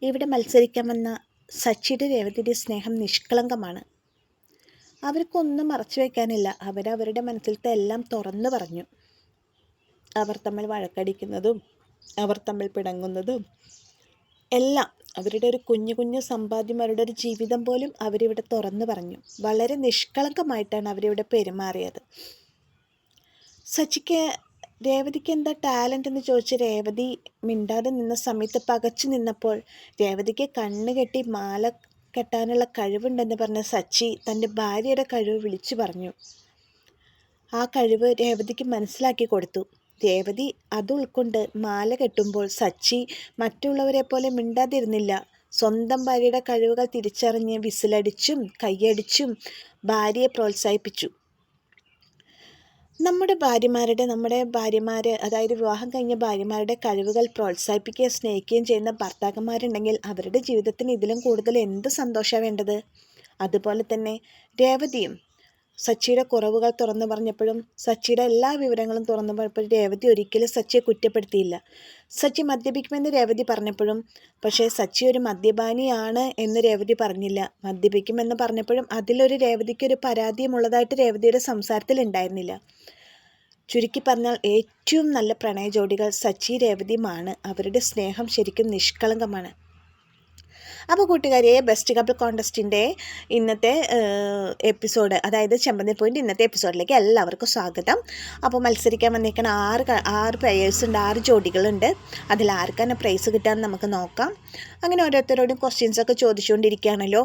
ഇവിടെ മത്സരിക്കാൻ വന്ന സച്ചിയുടെ രേവതിയുടെ സ്നേഹം നിഷ്കളങ്കമാണ്. അവർക്കൊന്നും മറച്ചു വയ്ക്കാനില്ല. അവരവരുടെ മനസ്സിലത്തെ എല്ലാം തുറന്നു പറഞ്ഞു. അവർ തമ്മിൽ വഴക്കടിക്കുന്നതും അവർ തമ്മിൽ പിണങ്ങുന്നതും എല്ലാം, അവരുടെ ഒരു കുഞ്ഞു കുഞ്ഞു സമ്പാദ്യം, അവരുടെ ഒരു ജീവിതം പോലും അവരിവിടെ തുറന്നു പറഞ്ഞു. വളരെ നിഷ്കളങ്കമായിട്ടാണ് അവരിവിടെ പെരുമാറിയത്. സച്ചിക്ക് രേവതിക്ക് എന്താ ടാലൻ്റ് എന്ന് ചോദിച്ച് രേവതി മിണ്ടാതെ നിന്ന സമയത്ത് പകച്ചു നിന്നപ്പോൾ രേവതിക്ക് കണ്ണ് കെട്ടി മാല കെട്ടാനുള്ള കഴിവുണ്ടെന്ന് പറഞ്ഞ സച്ചി തൻ്റെ ഭാര്യയുടെ കഴിവ് വിളിച്ചു പറഞ്ഞു. ആ കഴിവ് രേവതിക്ക് മനസ്സിലാക്കി കൊടുത്തു. രേവതി അത് ഉൾക്കൊണ്ട് മാല കെട്ടുമ്പോൾ സച്ചി മറ്റുള്ളവരെ പോലെ മിണ്ടാതിരുന്നില്ല. സ്വന്തം ഭാര്യയുടെ കഴിവുകൾ തിരിച്ചറിഞ്ഞ് വിസിലടിച്ചും കൈയടിച്ചും ഭാര്യയെ പ്രോത്സാഹിപ്പിച്ചു. നമ്മുടെ ഭാര്യമാർ, അതായത് വിവാഹം കഴിഞ്ഞ ഭാര്യമാരുടെ കഴിവുകൾ പ്രോത്സാഹിപ്പിക്കുകയും സ്നേഹിക്കുകയും ചെയ്യുന്ന ഭർത്താക്കന്മാരുണ്ടെങ്കിൽ അവരുടെ ജീവിതത്തിന് ഇതിലും കൂടുതൽ എന്ത് സന്തോഷമാണ് വേണ്ടത്? അതുപോലെ തന്നെ രേവതിയും സച്ചിയുടെ കുറവുകൾ തുറന്നു പറഞ്ഞപ്പോഴും സച്ചിയുടെ എല്ലാ വിവരങ്ങളും തുറന്നു പറഞ്ഞപ്പോഴും രേവതി ഒരിക്കലും സച്ചിയെ കുറ്റപ്പെടുത്തിയില്ല. സച്ചി മദ്യപിക്കുമെന്ന് രേവതി പറഞ്ഞപ്പോഴും പക്ഷേ സച്ചി ഒരു മദ്യപാനിയാണ് എന്ന് രേവതി പറഞ്ഞില്ല. മദ്യപിക്കുമെന്ന് പറഞ്ഞപ്പോഴും അതിലൊരു രേവതിക്കൊരു പരാതിയുമുള്ളതായിട്ട് രേവതിയുടെ സംസാരത്തിൽ ഉണ്ടായിരുന്നില്ല. ചുരുക്കി പറഞ്ഞാൽ ഏറ്റവും നല്ല പ്രണയ ജോഡികൾ സച്ചി രേവതിയുമാണ്. അവരുടെ സ്നേഹം ശരിക്കും നിഷ്കളങ്കമാണ്. അപ്പോൾ കൂട്ടുകാരിയെ, ബെസ്റ്റ് കപ്പിൾ കോൺടെസ്റ്റിൻ്റെ ഇന്നത്തെ എപ്പിസോഡ്, അതായത് ചെമ്പന്തി പോയിൻ്റ് ഇന്നത്തെ എപ്പിസോഡിലേക്ക് എല്ലാവർക്കും സ്വാഗതം. അപ്പോൾ മത്സരിക്കാൻ വന്നിരിക്കുന്ന ആറ് പ്ലെയേഴ്സ് ഉണ്ട്, 6 ജോഡികളുണ്ട്. അതിൽ ആർക്കാണ് പ്രൈസ് കിട്ടാമെന്ന് നമുക്ക് നോക്കാം. അങ്ങനെ ഓരോരുത്തരോടും ക്വസ്റ്റ്യൻസൊക്കെ ചോദിച്ചുകൊണ്ടിരിക്കുകയാണല്ലോ.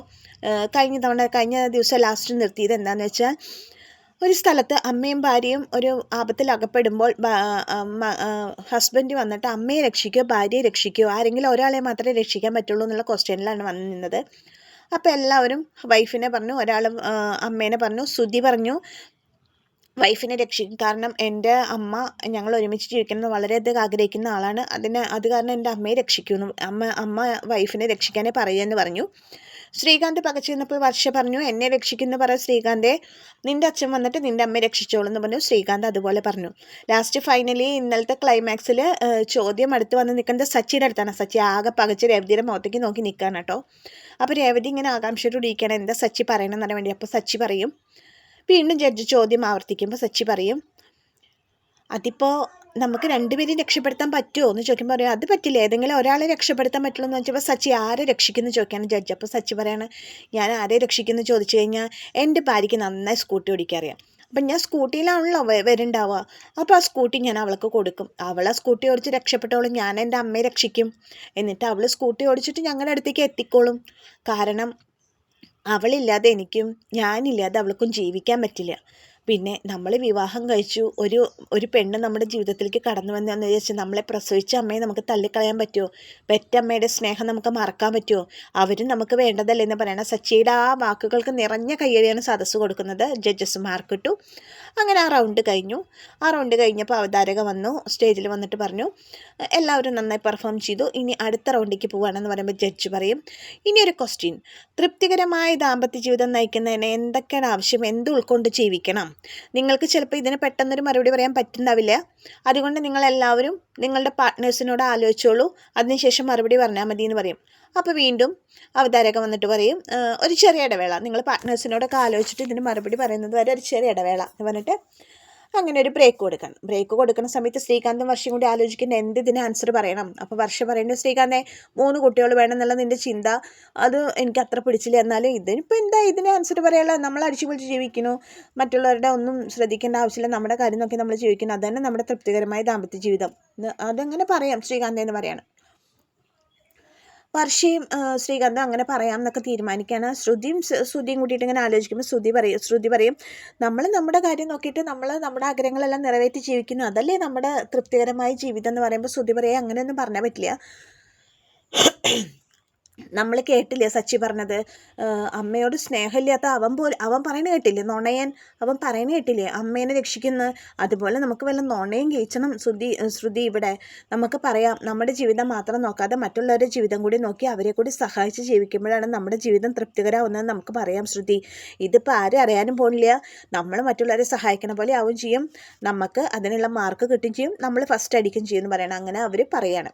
കഴിഞ്ഞ ദിവസം ലാസ്റ്റ് നിർത്തിയത് എന്താണെന്ന് വെച്ചാൽ, ഒരു സ്ഥലത്ത് അമ്മയും ഭാര്യയും ഒരു ആപത്തിൽ അകപ്പെടുമ്പോൾ ഹസ്ബൻഡ് വന്നിട്ട് അമ്മയെ രക്ഷിക്കുകയോ ഭാര്യയെ രക്ഷിക്കുകയോ ആരെങ്കിലും ഒരാളെ മാത്രമേ രക്ഷിക്കാൻ പറ്റുള്ളൂ എന്നുള്ള ക്വസ്റ്റ്യനിലാണ് വന്ന് നിന്നത്. അപ്പോൾ എല്ലാവരും വൈഫിനെ പറഞ്ഞു, ഒരാൾ അമ്മേനെ പറഞ്ഞു. ശ്രുതി പറഞ്ഞു വൈഫിനെ രക്ഷിക്കും, കാരണം എൻ്റെ അമ്മ ഞങ്ങൾ ഒരുമിച്ച് ജീവിക്കുന്നത് വളരെയധികം ആഗ്രഹിക്കുന്ന ആളാണ്, അത് കാരണം എൻ്റെ അമ്മയെ രക്ഷിക്കുന്നു, അമ്മ വൈഫിനെ രക്ഷിക്കാനേ പറയുമെന്ന് പറഞ്ഞു. ശ്രീകാന്ത് പകച്ചു നിന്നപ്പോൾ വർഷ പറഞ്ഞു എന്നെ രക്ഷിക്കുന്നു പറയാം ശ്രീകാന്തെ, നിൻ്റെ അച്ഛൻ വന്നിട്ട് നിൻ്റെ അമ്മയെ രക്ഷിച്ചോളൂ എന്ന് പറഞ്ഞു. ശ്രീകാന്ത് അതുപോലെ പറഞ്ഞു. ലാസ്റ്റ് ഫൈനലി ഇന്നലത്തെ ക്ലൈമാക്സിൽ ചോദ്യം അടുത്ത് വന്ന് നിൽക്കുന്നത് സച്ചിയുടെ അടുത്താണ്. സച്ചി ആകെ പകച്ച് രേവതിയുടെ മുഖത്തേക്ക് നോക്കി നിൽക്കുകയാണ് കേട്ടോ. അപ്പോൾ രേവതി ഇങ്ങനെ ആകാംക്ഷയോട് ഇരിക്കുകയാണ് എന്താ സച്ചി പറയണമെന്ന് അറിയാൻ വേണ്ടി. അപ്പോൾ സച്ചി പറയും, വീണ്ടും ജഡ്ജ് ചോദ്യം ആവർത്തിക്കുമ്പോൾ സച്ചി പറയും, അതിപ്പോൾ നമുക്ക് രണ്ടുപേരും രക്ഷപ്പെടുത്താൻ പറ്റുമോ എന്ന് ചോദിക്കുമ്പോൾ പറയും അത് പറ്റില്ല, ഏതെങ്കിലും ഒരാളെ രക്ഷപ്പെടുത്താൻ പറ്റുള്ളൂ എന്ന് വെച്ചപ്പോൾ സച്ചി ആരെ രക്ഷിക്കുന്നു ചോദിക്കാണ് ജഡ്ജ്. അപ്പോൾ സച്ചി പറയാണ് ഞാൻ ആരെ രക്ഷിക്കുന്നു ചോദിച്ചു കഴിഞ്ഞാൽ എൻ്റെ ഭാര്യയ്ക്ക് നന്നായി സ്കൂട്ടി ഓടിക്കാറിയാം, അപ്പം ഞാൻ സ്കൂട്ടിയിലാണല്ലോ വരുന്നുണ്ടാവുക, അപ്പോൾ ആ സ്കൂട്ടി ഞാൻ അവൾക്ക് കൊടുക്കും, അവൾ ആ സ്കൂട്ടി ഓടിച്ച് രക്ഷപ്പെട്ടോളും, ഞാൻ എൻ്റെ അമ്മയെ രക്ഷിക്കും, എന്നിട്ട് അവൾ സ്കൂട്ടി ഓടിച്ചിട്ട് ഞങ്ങളുടെ അടുത്തേക്ക് എത്തിക്കോളും, കാരണം അവളില്ലാതെ എനിക്കും ഞാനില്ലാതെ അവൾക്കും ജീവിക്കാൻ പറ്റില്ല. പിന്നെ നമ്മൾ വിവാഹം കഴിച്ചു, ഒരു പെണ്ണ് നമ്മുടെ ജീവിതത്തിലേക്ക് കടന്നു വന്നതെന്ന് വിചാരിച്ചാൽ നമ്മളെ പ്രസവിച്ച അമ്മയെ നമുക്ക് തള്ളിക്കളയാൻ പറ്റുമോ? പെറ്റമ്മയുടെ സ്നേഹം നമുക്ക് മറക്കാൻ പറ്റുമോ? അവരും നമുക്ക് വേണ്ടതല്ലേ എന്ന് പറയണം. സച്ചിയുടെ ആ വാക്കുകൾക്ക് നിറഞ്ഞ കയ്യടിയാണ് സദസ്സ് കൊടുക്കുന്നത്. ജഡ്ജസ് മാർക്കിട്ടു. അങ്ങനെ ആ റൗണ്ട് കഴിഞ്ഞു. ആ റൗണ്ട് കഴിഞ്ഞപ്പോൾ അവതാരക വന്നു, സ്റ്റേജിൽ വന്നിട്ട് പറഞ്ഞു എല്ലാവരും നന്നായി പെർഫോം ചെയ്തു, ഇനി അടുത്ത റൗണ്ടിലേക്ക് പോവുകയാണെന്ന് പറയുമ്പോൾ ജഡ്ജ് പറയും ഇനിയൊരു ക്വസ്റ്റ്യൻ, തൃപ്തികരമായ ദാമ്പത്യ ജീവിതം നയിക്കുന്നതിന് എന്തൊക്കെയാണ് ആവശ്യം, എന്ത് ഉൾക്കൊണ്ട് ജീവിക്കണം? നിങ്ങൾക്ക് ചിലപ്പോൾ ഇതിന് പെട്ടെന്നൊരു മറുപടി പറയാൻ പറ്റുന്നുണ്ടാവില്ല, അതുകൊണ്ട് നിങ്ങളെല്ലാവരും നിങ്ങളുടെ പാർട്ട്നേഴ്സിനോട് ആലോചിച്ചോളൂ, അതിനുശേഷം മറുപടി പറഞ്ഞാൽ മതി എന്ന് പറയും. അപ്പോൾ വീണ്ടും അവതാരകം വന്നിട്ട് പറയും ഒരു ചെറിയ ഇടവേള, നിങ്ങൾ പാർട്ട്നേഴ്സിനോടൊക്കെ ആലോചിച്ചിട്ട് ഇതിന് മറുപടി പറയുന്നത് വരെ ഒരു ചെറിയ ഇടവേള എന്ന് പറഞ്ഞിട്ട് അങ്ങനെ ഒരു ബ്രേക്ക് കൊടുക്കണം. ബ്രേക്ക് കൊടുക്കുന്ന സമയത്ത് ശ്രീകാന്തും വർഷയും കൂടി ആലോചിക്കേണ്ട ഇതിന് ആൻസർ പറയണം. അപ്പോൾ വർഷ പറയേണ്ടത് ശ്രീകാന്തെ 3 കുട്ടികൾ വേണം എന്നുള്ള നിൻ്റെ ചിന്ത അത് എനിക്ക് അത്ര പിടിച്ചില്ല, എന്നാലും ഇതിനിപ്പോൾ എന്താ ഇതിന് ആൻസർ പറയാനുള്ള, നമ്മൾ അടിച്ചു പൊളിച്ച് ജീവിക്കുന്നു, മറ്റുള്ളവരുടെ ഒന്നും ശ്രദ്ധിക്കേണ്ട ആവശ്യമില്ല, നമ്മുടെ കാര്യം നോക്കി നമ്മൾ ജീവിക്കുന്നു, അതന്നെ നമ്മുടെ തൃപ്തികരമായ ദാമ്പത്യ ജീവിതം, അതങ്ങനെ പറയാം ശ്രീകാന്തെ എന്ന് പറയാണ്. വർഷയും ശ്രീകാന്തും അങ്ങനെ പറയാം എന്നൊക്കെ തീരുമാനിക്കുകയാണ്. ശ്രുതിയും കൂട്ടിയിട്ട് ഇങ്ങനെ ആലോചിക്കുമ്പോൾ ശ്രുതി പറയും നമ്മൾ നമ്മുടെ കാര്യം നോക്കിയിട്ട് നമ്മൾ നമ്മുടെ ആഗ്രഹങ്ങളെല്ലാം നിറവേറ്റി ജീവിക്കുന്നു, അതല്ലേ നമ്മുടെ തൃപ്തികരമായ ജീവിതം എന്ന് പറയുമ്പോൾ ശ്രുതി പറയുക അങ്ങനെയൊന്നും പറഞ്ഞാൽ പറ്റില്ല, നമ്മൾ കേട്ടില്ലേ സച്ചി പറഞ്ഞത്, അമ്മയോട് സ്നേഹമില്ലാത്ത അവൻ പറയുന്നത് കേട്ടില്ലേ, നുണയൻ അവൻ പറയുന്നത് കേട്ടില്ലേ അമ്മേനെ രക്ഷിക്കുന്നു, അതുപോലെ നമുക്ക് വല്ല നുണയും കഴിച്ചണം ശ്രുതി ഇവിടെ നമുക്ക് പറയാം, നമ്മുടെ ജീവിതം മാത്രം നോക്കാതെ മറ്റുള്ളവരുടെ ജീവിതം കൂടി നോക്കി അവരെ കൂടി സഹായിച്ച് ജീവിക്കുമ്പോഴാണ് നമ്മുടെ ജീവിതം തൃപ്തികരമാവുന്നത് നമുക്ക് പറയാം ശ്രുതി, ഇതിപ്പോൾ ആരും അറിയാനും പോണില്ല, നമ്മൾ മറ്റുള്ളവരെ സഹായിക്കണ പോലെ ആവും ചെയ്യും, നമുക്ക് അതിനുള്ള മാർക്ക് കിട്ടുകയും ചെയ്യും, നമ്മൾ ഫസ്റ്റ് അടിക്കുകയും ചെയ്യുമെന്ന് പറയണം. അങ്ങനെ അവർ പറയാണ്.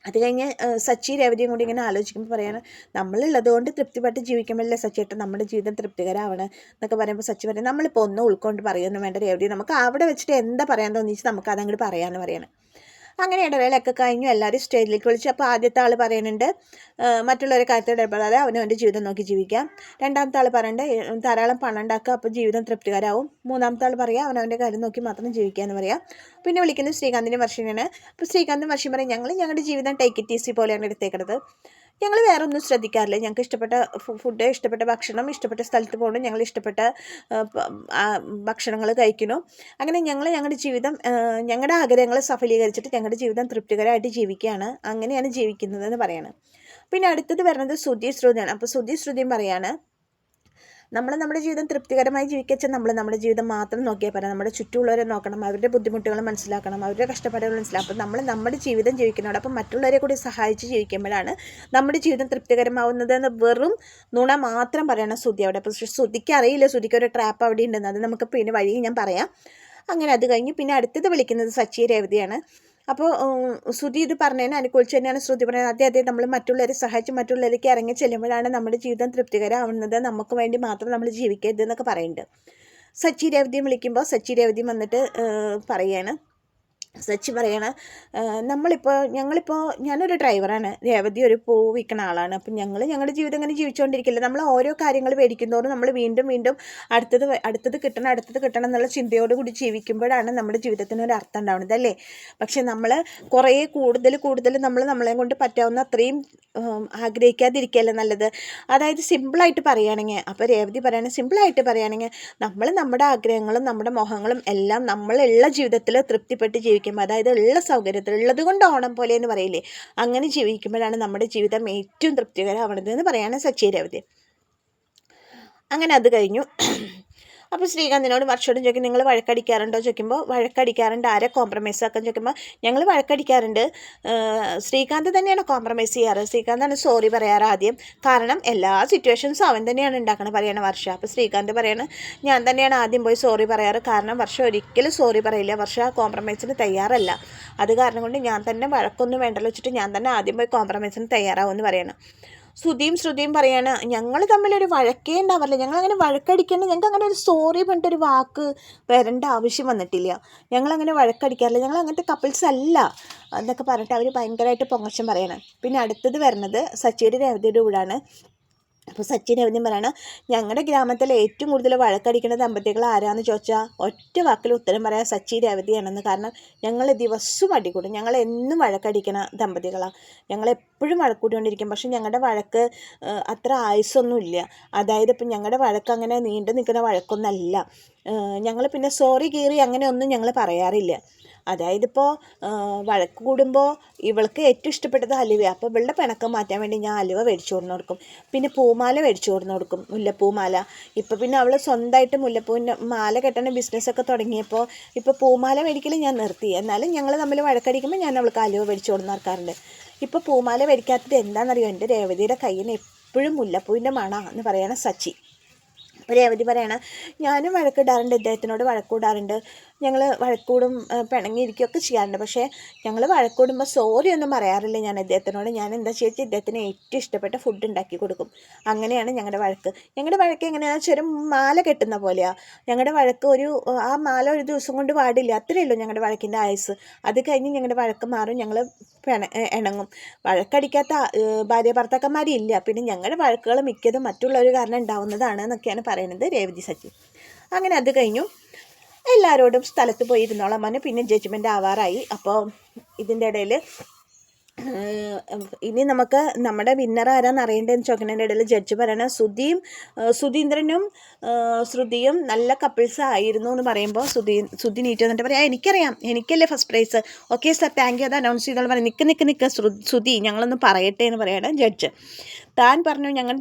അത് കഴിഞ്ഞ് സച്ചി രേവതിയും കൂടി ഇങ്ങനെ ആലോചിക്കുമ്പോൾ പറയാണ്, നമ്മളുള്ളത് കൊണ്ട് തൃപ്തിപ്പെട്ട് ജീവിക്കുമ്പോഴല്ലേ സച്ചിയേട്ടൻ നമ്മുടെ ജീവിതം തൃപ്തികരമാവണം എന്നൊക്കെ പറയുമ്പോൾ സച്ചി പറയും, നമ്മളിപ്പോൾ ഒന്നും ഉൾക്കൊണ്ട് പറയുന്നു വേണ്ട രേവതി, നമുക്ക് അവിടെ വെച്ചിട്ട് എന്താ പറയാൻ തോന്നിച്ച് നമുക്ക് അതങ്ങോട്ട് പറയാമെന്ന് പറയണം. അങ്ങനെ ഇടവേളയൊക്കെ കഴിഞ്ഞു, എല്ലാവരും സ്റ്റേജിലേക്ക് വിളിച്ചു. അപ്പോൾ ആദ്യത്തെ ആൾ പറയുന്നുണ്ട്, മറ്റുള്ളവരെ കാര്യത്തിൽ ഇടപെടാതെ അവനവൻ്റെ ജീവിതം നോക്കി ജീവിക്കാം. രണ്ടാമത്തെ ആൾ പറയുന്നുണ്ട്, ധാരാളം പണം ഉണ്ടാക്കുക, അപ്പോൾ ജീവിതം തൃപ്തികരമാവും. മൂന്നാമത്തെ ആൾ പറയുക, അവനവൻ്റെ കാര്യം നോക്കി മാത്രം ജീവിക്കുക എന്ന് പറയാം. പിന്നെ വിളിക്കുന്നത് ശ്രീകാന്തിൻ്റെ വർഷയാണ്. അപ്പോൾ ശ്രീകാന്തും വർഷം പറയും, ഞങ്ങളുടെ ജീവിതം ടേക്ക് ഇറ്റ് ഈസി പോലെയാണ് എടുത്തേക്കുന്നത്, ഞങ്ങൾ വേറെ ഒന്നും ശ്രദ്ധിക്കാറില്ല, ഞങ്ങൾക്ക് ഇഷ്ടപ്പെട്ട ഫുഡ്, ഇഷ്ടപ്പെട്ട ഭക്ഷണം, ഇഷ്ടപ്പെട്ട സ്ഥലത്ത് പോകണം, ഞങ്ങൾ ഇഷ്ടപ്പെട്ട ഭക്ഷണങ്ങൾ കഴിക്കണം. അങ്ങനെ ഞങ്ങളുടെ ജീവിതം, ഞങ്ങളുടെ ആഗ്രഹങ്ങൾ സഫലീകരിച്ചിട്ട് ഞങ്ങളുടെ ജീവിതം തൃപ്തികരമായിട്ട് ജീവിക്കുകയാണ്, അങ്ങനെയാണ് ജീവിക്കുന്നതെന്ന് പറയാണ്. പിന്നെ അടുത്തത് വരുന്നത് ശ്രുതിയാണ്. അപ്പോൾ ശ്രുതിയും പറയാണ്, നമ്മുടെ ജീവിതം തൃപ്തികരമായി ജീവിക്കുക, നമ്മൾ നമ്മുടെ ജീവിതം മാത്രം നോക്കിയാൽ പോരാ, നമ്മുടെ ചുറ്റുമുള്ളവരെ നോക്കണം, അവരുടെ ബുദ്ധിമുട്ടുകൾ മനസ്സിലാക്കണം, അവരുടെ കഷ്ടപ്പാടുകൾ മനസ്സിലാക്കണം. അപ്പം നമ്മൾ നമ്മുടെ ജീവിതം ജീവിക്കുന്നതോടെ അപ്പം മറ്റുള്ളവരെ കൂടി സഹായിച്ച് ജീവിക്കുമ്പോഴാണ് നമ്മുടെ ജീവിതം തൃപ്തികരമാവുന്നത് എന്ന് വെറും നുണ മാത്രം പറയണം ശ്രുതി അവിടെ. അപ്പോൾ ശ്രുതിക്ക് അറിയില്ല, ശ്രുതിക്ക് ഒരു ട്രാപ്പ് അവിടെ ഉണ്ടെന്ന്, അത് നമുക്ക് പിന്നെ വഴി ഞാൻ പറയാം. അങ്ങനെ അത് കഴിഞ്ഞ് പിന്നെ അടുത്തത് വിളിക്കുന്നത് സച്ചി രേവതിയാണ്. അപ്പോൾ ശ്രുതി ഇത് പറഞ്ഞതിന് അനുകൂലിച്ച് തന്നെയാണ് ശ്രുതി പറയുന്നത്, അതെ നമ്മൾ മറ്റുള്ളവരെ സഹായിച്ച് മറ്റുള്ളവർക്ക് ഇറങ്ങി ചെല്ലുമ്പോഴാണ് നമ്മുടെ ജീവിതം തൃപ്തികരമാവുന്നത്, നമുക്ക് വേണ്ടി മാത്രം നമ്മൾ ജീവിക്കരുത് എന്നൊക്കെ പറയുന്നുണ്ട്. സച്ചി രേവതിയും വിളിക്കുമ്പോൾ സച്ചി രേവതിയും വന്നിട്ട് പറയാണ്, സച്ചി പറയണ, ഞാനൊരു ഡ്രൈവറാണ്, രേവതി ഒരു പൂ വിൽക്കുന്ന ആളാണ്, അപ്പം ഞങ്ങളുടെ ജീവിതം ഇങ്ങനെ ജീവിച്ചുകൊണ്ടിരിക്കില്ല, നമ്മൾ ഓരോ കാര്യങ്ങൾ മേടിക്കുന്നതോറും നമ്മൾ വീണ്ടും അടുത്തത് കിട്ടണം എന്നുള്ള ചിന്തയോടുകൂടി ജീവിക്കുമ്പോഴാണ് നമ്മുടെ ജീവിതത്തിന് ഒരു അർത്ഥം ഉണ്ടാവുന്നത് അല്ലേ. പക്ഷെ നമ്മൾ കുറേ കൂടുതൽ നമ്മളെ കൊണ്ട് പറ്റാവുന്ന അത്രയും ആഗ്രഹിക്കാതിരിക്കുകയല്ലേ നല്ലത്. അതായത് സിമ്പിളായിട്ട് പറയുകയാണെങ്കിൽ, അപ്പോൾ രേവതി സിമ്പിളായിട്ട് പറയുകയാണെങ്കിൽ, നമ്മൾ നമ്മുടെ ആഗ്രഹങ്ങളും നമ്മുടെ മോഹങ്ങളും എല്ലാം നമ്മളുള്ള ജീവിതത്തിൽ തൃപ്തിപ്പെട്ട് ജീവിക്കുമ്പോൾ, അതായത് ഉള്ള സൗകര്യത്തിൽ ഉള്ളത് കൊണ്ട് ഓണം പോലെ എന്ന് പറയില്ലേ, അങ്ങനെ ജീവിക്കുമ്പോഴാണ് നമ്മുടെ ജീവിതം ഏറ്റവും തൃപ്തികരമാവണത് എന്ന് പറയാണ് സച്ചി രേവതി. അങ്ങനെ അത് കഴിഞ്ഞു. അപ്പോൾ ശ്രീകാന്തിനോട് വർഷോടും ചോദിക്കും, നിങ്ങൾ വഴക്കടിക്കാറുണ്ടോ ചോദിക്കുമ്പോൾ, വഴക്കടിക്കാറുണ്ട്, ആരെ കോംപ്രമൈസ് ആക്കാൻ ചോദിക്കുമ്പോൾ, ഞങ്ങൾ വഴക്കടിക്കാറുണ്ട്, ശ്രീകാന്ത് തന്നെയാണ് കോംപ്രമൈസ് ചെയ്യാറ്, ശ്രീകാന്താണ് സോറി പറയാറ് ആദ്യം, കാരണം എല്ലാ സിറ്റുവേഷൻസും അവൻ തന്നെയാണ് ഉണ്ടാക്കണം പറയണ വർഷ. അപ്പോൾ ശ്രീകാന്ത് പറയാണ്, ഞാൻ തന്നെയാണ് ആദ്യം പോയി സോറി പറയാറ്, കാരണം വർഷ ഒരിക്കലും സോറി പറയില്ല, വർഷ കോംപ്രമൈസിന് തയ്യാറല്ല, അത് കാരണം കൊണ്ട് ഞാൻ തന്നെ വഴക്കൊന്നും വേണ്ടല്ലോ വെച്ചിട്ട് ഞാൻ തന്നെ ആദ്യം പോയി കോംപ്രമൈസിന് തയ്യാറാവുമെന്ന് പറയണം. ശ്രുതിയും പറയാണ്, ഞങ്ങൾ തമ്മിലൊരു വഴക്കേ ഉണ്ടാവാറില്ല, ഞങ്ങളങ്ങനെ വഴക്കടിക്കണം, ഞങ്ങൾക്ക് അങ്ങനെ ഒരു സോറി പറഞ്ഞിട്ടൊരു വാക്ക് വരേണ്ട ആവശ്യം വന്നിട്ടില്ല, ഞങ്ങളങ്ങനെ വഴക്കടിക്കാറില്ല, ഞങ്ങൾ അങ്ങനത്തെ കപ്പിൾസ് അല്ല എന്നൊക്കെ പറഞ്ഞിട്ട് അവർ ഭയങ്കരമായിട്ട് പൊങ്ങച്ചം പറയണം. പിന്നെ അടുത്തത് വരുന്നത് സച്ചിയുടെ രേവതിയുടെ കൂടാണ്. അപ്പോൾ സച്ചിൻ രവീന്ദ്രൻ പറയണ, ഞങ്ങളുടെ ഗ്രാമത്തിൽ ഏറ്റവും കൂടുതൽ വഴക്കടിക്കുന്ന ദമ്പതികൾ ആരാന്ന് ചോദിച്ചാൽ ഒറ്റ വാക്കിൽ ഉത്തരം പറയാൻ സച്ചി രവതിയാണെന്ന്. കാരണം ഞങ്ങൾ ദിവസവും അടികൂടും, ഞങ്ങൾ എന്നും വഴക്കടിക്കുന്ന ദമ്പതികളാണ്, ഞങ്ങളെപ്പോഴും വഴക്കൂടിക്കൊണ്ടിരിക്കും. പക്ഷെ ഞങ്ങളുടെ വഴക്ക് അത്ര ആയുസ്സൊന്നുമില്ല, അതായത് ഇപ്പം ഞങ്ങളുടെ വഴക്ക് അങ്ങനെ നീണ്ടു നിൽക്കുന്ന വഴക്കൊന്നല്ല, ഞങ്ങൾ പിന്നെ സോറി കീറി അങ്ങനെയൊന്നും ഞങ്ങൾ പറയാറില്ല. അതായത് ഇപ്പോൾ വഴക്ക് കൂടുമ്പോൾ ഇവൾക്ക് ഏറ്റവും ഇഷ്ടപ്പെട്ടത് ഹലുവ, അപ്പോൾ ഇവളുടെ പിണക്കം മാറ്റാൻ വേണ്ടി ഞാൻ ഹലുവ മേടിച്ചു കൊടുന്ന് കൊടുക്കും, പിന്നെ പൂമാല മേടിച്ചു കൊടുന്ന് കൊടുക്കും, മുല്ലപ്പൂമാല. ഇപ്പോൾ പിന്നെ അവൾ സ്വന്തമായിട്ട് മുല്ലപ്പൂവിൻ്റെ മാല കെട്ടുന്ന ബിസിനസ്സൊക്കെ തുടങ്ങിയപ്പോൾ ഇപ്പോൾ പൂമാല മേടിക്കൽ ഞാൻ നിർത്തി, എന്നാലും ഞങ്ങൾ തമ്മിൽ വഴക്കടിക്കുമ്പോൾ ഞാൻ അവൾക്ക് ഹലുവ മേടിച്ചു കൊടുന്ന് നടക്കാറുണ്ട്. ഇപ്പോൾ പൂമാല മേടിക്കാത്തത് എന്താണെന്നറിയോ, എൻ്റെ രേവതിയുടെ കയ്യിൽ നിന്ന് എപ്പോഴും മുല്ലപ്പൂവിൻ്റെ മണ എന്ന് പറയണ സച്ചി. അപ്പോൾ രേവതി പറയണ, ഞാനും വഴക്കിടാറുണ്ട്, ഇദ്ദേഹത്തിനോട് വഴക്കൂടാറുണ്ട്, ഞങ്ങൾ വഴക്കൂടും പിണങ്ങിയിരിക്കുകയൊക്കെ ചെയ്യാറുണ്ട്, പക്ഷേ ഞങ്ങൾ വഴക്കൂടുമ്പോൾ സോറി ഒന്നും പറയാറില്ല ഞാൻ ഇദ്ദേഹത്തിനോട്. ഞാൻ എന്താ ചെയ്തിട്ട് ഇദ്ദേഹത്തിന് ഏറ്റവും ഇഷ്ടപ്പെട്ട ഫുഡ് ഉണ്ടാക്കി കൊടുക്കും, അങ്ങനെയാണ് ഞങ്ങളുടെ വഴക്ക്. ഞങ്ങളുടെ വഴക്ക് എങ്ങനെയാണെന്ന് വെച്ചാൽ ഒരു മാല കെട്ടുന്ന പോലെയാണ് ഞങ്ങളുടെ വഴക്ക്. ആ മാല ഒരു ദിവസം കൊണ്ട് പാടില്ല, അത്രയേ ഉള്ളൂ ഞങ്ങളുടെ വഴക്കിൻ്റെ ആയുസ്. അത് കഴിഞ്ഞ് ഞങ്ങളുടെ വഴക്ക് മാറും, ഞങ്ങൾ ഇണങ്ങും. വഴക്കടിക്കാത്ത ഭാര്യ ഭർത്താക്കന്മാരില്ല. പിന്നെ ഞങ്ങളുടെ വഴക്കുകൾ മിക്കതും മറ്റുള്ളവർ കാരണം ഉണ്ടാവുന്നതാണ് എന്നൊക്കെയാണ് പറയുന്നത് രേവതി സച്ചി. അങ്ങനെ അത് കഴിഞ്ഞു, എല്ലാവരോടും സ്ഥലത്ത് പോയി ഇരുന്നോളാം പറഞ്ഞു. പിന്നെ ജഡ്ജ്മെൻ്റ് ആവാറായി. അപ്പോൾ ഇതിൻ്റെ ഇടയിൽ ഇനി നമുക്ക് നമ്മുടെ വിന്നർ ആരാന്ന് അറിയേണ്ടതെന്ന് ചോദിക്കുന്നതിൻ്റെ ഇടയിൽ ജഡ്ജ് പറയണ, സുധീന്ദ്രനും ശ്രുതിയും നല്ല കപ്പിൾസ് ആയിരുന്നു എന്ന് പറയുമ്പോൾ ശ്രുതി നീറ്റ് വന്നിട്ട് പറയാം, എനിക്കറിയാം, എനിക്കല്ലേ first prize, okay sir thank you, അത് അനൗൺസ് ചെയ്തോളൂ പറയും. നിൽക്ക് ശ്രുതി ഞങ്ങളൊന്ന് പറയട്ടെ എന്ന് പറയണം ജഡ്ജ്. താൻ പറഞ്ഞു ഞങ്ങൾ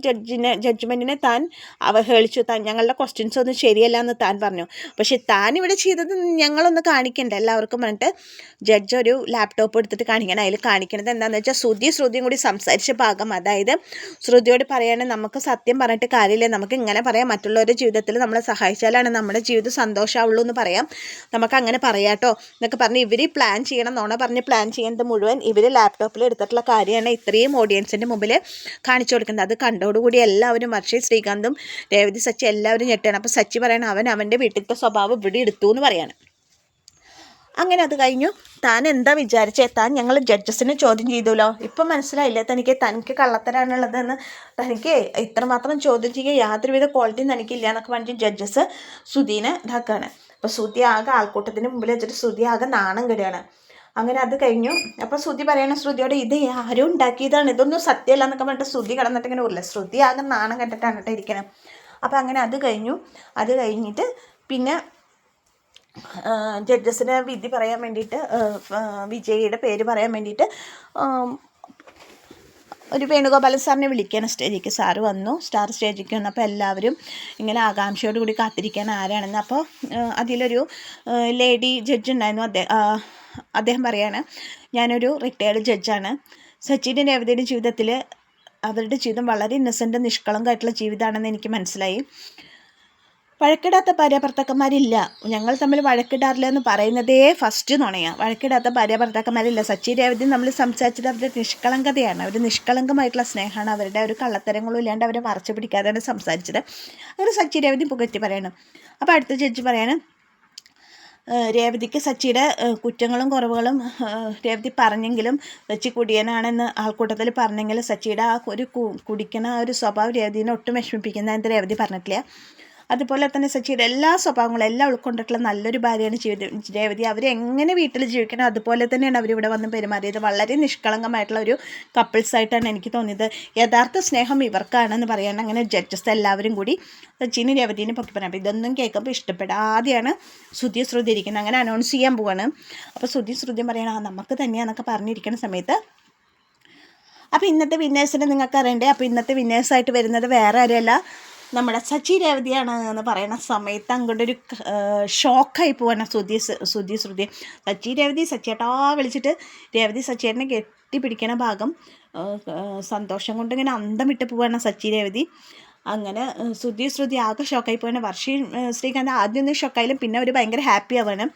ജഡ്ജ്മെൻറ്റിനെ താൻ അവഹേളിച്ചു, ഞങ്ങളുടെ ക്വസ്റ്റ്യൻസ് ഒന്നും ശരിയല്ല എന്ന് താൻ പറഞ്ഞു. പക്ഷെ താൻ ഇവിടെ ചെയ്തത് ഞങ്ങളൊന്ന് കാണിക്കണ്ട എല്ലാവർക്കും പറഞ്ഞിട്ട് ജഡ്ജ് ഒരു ലാപ്ടോപ്പ് എടുത്തിട്ട് കാണിക്കണം. അതിൽ കാണിക്കണത് എന്താണെന്ന് വെച്ചാൽ ശ്രുതിയും കൂടി സംസാരിച്ച ഭാഗം. അതായത് ശ്രുതിയോട് പറയാണ്, നമുക്ക് സത്യം പറഞ്ഞിട്ട് കാര്യമില്ല, നമുക്ക് ഇങ്ങനെ പറയാം, മറ്റുള്ളവരുടെ ജീവിതത്തിൽ നമ്മളെ സഹായിച്ചാലാണ് നമ്മുടെ ജീവിതം സന്തോഷമാവുള്ളൂ എന്ന് പറയാം, നമുക്ക് അങ്ങനെ പറയാട്ടോ എന്നൊക്കെ പറഞ്ഞ് ഇവർ പ്ലാൻ ചെയ്യണം. നോണ പറഞ്ഞ് പ്ലാൻ ചെയ്യുന്നത് മുഴുവൻ ഇവർ ലാപ്ടോപ്പിൽ എടുത്തിട്ടുള്ള കാര്യമാണ് ഇത്രയും ഓഡിയൻസിൻ്റെ മുമ്പിൽ കാണിച്ചു കൊടുക്കുന്നത്. അത് കണ്ടോടുകൂടി എല്ലാവരും, വർഷി, ശ്രീകാന്തും, രേവതി, സച്ചി എല്ലാവരും ഞെട്ടാണ്. അപ്പോൾ സച്ചി പറയണം അവൻ്റെ വീട്ടിലത്തെ സ്വഭാവം ഇവിടെ എടുത്തു എന്ന് പറയാണ്. അങ്ങനെ അത് കഴിഞ്ഞു. താൻ എന്താ വിചാരിച്ചേ, താൻ ഞങ്ങൾ ജഡ്ജസിനെ ചോദ്യം ചെയ്തല്ലോ, ഇപ്പം മനസ്സിലായില്ലേ തനിക്ക് കള്ളത്തരാണുള്ളതെന്ന്, തനിക്ക് ഇത്രമാത്രം ചോദ്യം ചെയ്യുക യാതൊരുവിധ ക്വാളിറ്റിയും തനിക്കില്ല എന്നൊക്കെ പറഞ്ഞ് ജഡ്ജസ് ശ്രുതിനെ ഇതാക്കുകയാണ്. അപ്പോൾ ശ്രുതി ആകെ ആൾക്കൂട്ടത്തിന് മുമ്പിൽ വെച്ചിട്ട് ശ്രുതി ആകെ നാണം കെടുകയാണ്. അങ്ങനെ അത് കഴിഞ്ഞു. അപ്പോൾ ശ്രുതി പറയണ ശ്രുതിയോട് ഇത് ആരും ഉണ്ടാക്കിയതാണ്, ഇതൊന്നും സത്യമല്ല എന്നൊക്കെ പറഞ്ഞിട്ട് ശ്രുതി കിടന്നിട്ട് ഇങ്ങനെ ഉള്ള ശ്രുതി ആകെ നാണം കെട്ടിട്ടാണ് കേട്ടോ ഇരിക്കണം. അപ്പോൾ അങ്ങനെ അത് കഴിഞ്ഞു. അത് കഴിഞ്ഞിട്ട് പിന്നെ ജഡ്ജസിന് വിധി പറയാൻ വേണ്ടിയിട്ട്, വിജയിയുടെ പേര് പറയാൻ വേണ്ടിയിട്ട് ഒരു വേണുഗോപാലൻ സാറിനെ വിളിക്കാൻ സ്റ്റേജിലേക്ക്. സാറ് വന്നു, സ്റ്റാർ സ്റ്റേജിലേക്ക് വന്നു. അപ്പോൾ എല്ലാവരും ഇങ്ങനെ ആകാംക്ഷയോട് കൂടി കാത്തിരിക്കാൻ ആരാണെന്ന്. അപ്പോൾ അതിലൊരു ലേഡി ജഡ്ജ് ഉണ്ടായിരുന്നു. അദ്ദേഹം പറയാണ്, ഞാനൊരു റിട്ടയർഡ് ജഡ്ജാണ്. സച്ചിൻ്റെ രേവതിയുടെ ജീവിതത്തിൽ അവരുടെ ജീവിതം വളരെ ഇന്നസെൻ്റ് നിഷ്കളങ്കമായിട്ടുള്ള ജീവിതമാണെന്ന് എനിക്ക് മനസ്സിലായി. വഴക്കിടാത്ത ഭാര്യാഭർത്താക്കന്മാരില്ല, ഞങ്ങൾ തമ്മിൽ വഴക്കിടാറില്ല എന്ന് പറയുന്നതേ ഫസ്റ്റ് നുണയാണ്. വഴക്കിടാത്ത ഭാര്യാഭർത്താക്കന്മാരില്ല. സച്ചി രേവതി നമ്മൾ സംസാരിച്ചത് അവരുടെ നിഷ്കളങ്കതയാണ്, അവർ നിഷ്കളങ്കമായിട്ടുള്ള സ്നേഹമാണ്, അവരുടെ ഒരു കള്ളത്തരങ്ങളും ഇല്ലാണ്ട് അവരെ മറച്ചു പിടിക്കാതെയാണ് സംസാരിച്ചത്. അങ്ങനെ സച്ചി രേവതി പുകഴ്ത്തി പറയണം. അപ്പോൾ അടുത്ത ജഡ്ജി പറയണം, രേവതിക്ക് സച്ചിയുടെ കുറ്റങ്ങളും കുറവുകളും രേവതി പറഞ്ഞെങ്കിലും, സച്ചി കുടിയനാണെന്ന് ആൾക്കൂട്ടത്തിൽ പറഞ്ഞെങ്കിലും സച്ചിയുടെ ആ ഒരു കുടിക്കണ ആ ഒരു സ്വഭാവം രേവതിനെ ഒട്ടും വിഷമിപ്പിക്കുന്നതെന്ന് രേവതി പറഞ്ഞിട്ടില്ല. അതുപോലെ തന്നെ സച്ചിയുടെ എല്ലാ സ്വഭാവങ്ങളും എല്ലാം ഉൾക്കൊണ്ടിട്ടുള്ള നല്ലൊരു ഭാര്യയാണ് രേവതി. അവരെങ്ങനെ വീട്ടിൽ ജീവിക്കണം അതുപോലെ തന്നെയാണ് അവരിവിടെ വന്ന് പെരുമാറിയത്. വളരെ നിഷ്കളങ്കമായിട്ടുള്ള ഒരു കപ്പിൾസായിട്ടാണ് എനിക്ക് തോന്നിയത്. യഥാർത്ഥ സ്നേഹം ഇവർക്കാണെന്ന് പറയാൻ അങ്ങനെ ജഡ്ജസ് എല്ലാവരും കൂടി സച്ചിനും രേവതിനെ പൊക്കി പറയാം. അപ്പോൾ ഇതൊന്നും കേൾക്കുമ്പോൾ ഇഷ്ടപ്പെടാതെയാണ് ശ്രുതി ഇരിക്കുന്നത്. അങ്ങനെ അനൗൺസ് ചെയ്യാൻ പോവാണ്. അപ്പോൾ ശ്രുതിയും പറയണം നമുക്ക് തന്നെയാണെന്നൊക്കെ പറഞ്ഞിരിക്കുന്ന സമയത്ത്, അപ്പോൾ ഇന്നത്തെ വിന്നേഴ്സിനെ നിങ്ങൾക്ക് അറിയണ്ടേ. അപ്പോൾ ഇന്നത്തെ വിന്നേഴ്സായിട്ട് വരുന്നത് വേറെ ആരെയല്ല, നമ്മുടെ സച്ചി രേവതിയാണ് എന്ന് പറയുന്ന സമയത്ത് അങ്ങോട്ടൊരു ഷോക്കായി പോവാണ് ശ്രുതി. സച്ചി രേവതി സച്ചിയേട്ടാ വിളിച്ചിട്ട് രേവതി സച്ചിയേട്ടനെ കെട്ടിപ്പിടിക്കണ ഭാഗം സന്തോഷം കൊണ്ട് ഇങ്ങനെ അന്തം വിട്ട് പോവാണ് സച്ചി രേവതി. അങ്ങനെ ശ്രുതി ആകെ ഷോക്കായി പോവാണ്. വർഷി ശ്രീകാന്ത് ആദ്യമൊന്നും ഷോക്കായാലും പിന്നെ അവർ ഭയങ്കര ഹാപ്പി ആവാണ്.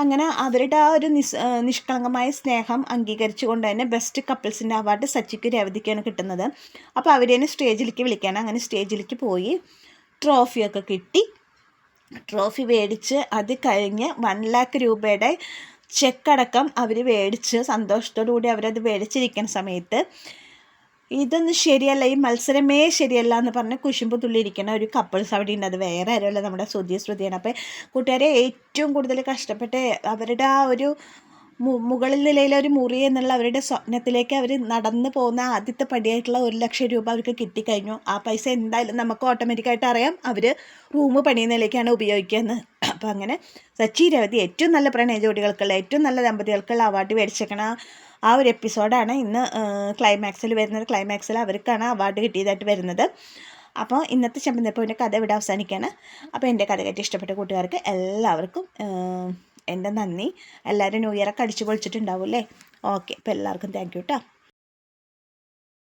അങ്ങനെ അവരുടെ ആ ഒരു നിഷ്കളങ്കമായ സ്നേഹം അംഗീകരിച്ചുകൊണ്ട് തന്നെ ബെസ്റ്റ് കപ്പിൾസിൻ്റെ അവാർഡ് സച്ചിക്ക് രേവതിക്കാണ് കിട്ടുന്നത്. അപ്പോൾ അവരെന്നെ സ്റ്റേജിലേക്ക് വിളിക്കുകയാണ്. അങ്ങനെ സ്റ്റേജിലേക്ക് പോയി ട്രോഫിയൊക്കെ കിട്ടി. ട്രോഫി മേടിച്ച് അത് കഴിഞ്ഞ് 1 ലക്ഷം രൂപയുടെ ചെക്കടക്കം അവർ മേടിച്ച് സന്തോഷത്തോടു കൂടി അവരത് മേടിച്ചിരിക്കുന്ന സമയത്ത് ഇതൊന്നും ശരിയല്ല, ഈ മത്സരമേ ശരിയല്ല എന്ന് പറഞ്ഞ് കുശുമ്പ് തുള്ളിയിരിക്കുന്ന ഒരു കപ്പിൾസ് അവിടെ ഉണ്ട്. അത് വേറെ ആരുമല്ല, നമ്മുടെ ശ്രുതിയാണ്. അപ്പോൾ കൂട്ടുകാരെ ഏറ്റവും കൂടുതൽ കഷ്ടപ്പെട്ട് അവരുടെ ആ ഒരു മുകളിൽ നിലയിലെ ഒരു മുറി എന്നുള്ള അവരുടെ സ്വപ്നത്തിലേക്ക് അവർ നടന്നു പോകുന്ന ആദ്യത്തെ പടിയായിട്ടുള്ള 1 ലക്ഷം രൂപ അവർക്ക് കിട്ടിക്കഴിഞ്ഞു. ആ പൈസ എന്തായാലും നമുക്ക് ഓട്ടോമാറ്റിക്കായിട്ട് അറിയാം അവർ റൂം പണിയുന്നതിലേക്കാണ് ഉപയോഗിക്കുന്നത്. അപ്പോൾ അങ്ങനെ സച്ചി രേവതി ഏറ്റവും നല്ല പ്രണയ ജോഡികൾക്കുള്ള ഏറ്റവും നല്ല ദമ്പതികൾക്കുള്ള അവാർഡ് മേടിച്ചേക്കണ ആ ഒരു എപ്പിസോഡാണ് ഇന്ന് ക്ലൈമാക്സിൽ വരുന്നത്. ക്ലൈമാക്സിൽ അവർക്കാണ് അവാർഡ് കിട്ടിയതായിട്ട് വരുന്നത്. അപ്പോൾ ഇന്നത്തെ ചെമ്പന്തിപ്പൂവിൻ്റെ കഥ ഇവിടെ അവസാനിക്കുകയാണ്. അപ്പോൾ എൻ്റെ കഥ കേട്ട് ഇഷ്ടപ്പെട്ട കൂട്ടുകാർക്ക് എല്ലാവർക്കും എൻ്റെ നന്ദി. എല്ലാവരും ന്യൂ ഇയറൊക്കെ അടിച്ചു പൊളിച്ചിട്ടുണ്ടാവും അല്ലേ? ഓക്കെ, അപ്പോൾ എല്ലാവർക്കും താങ്ക് യു കേട്ടോ.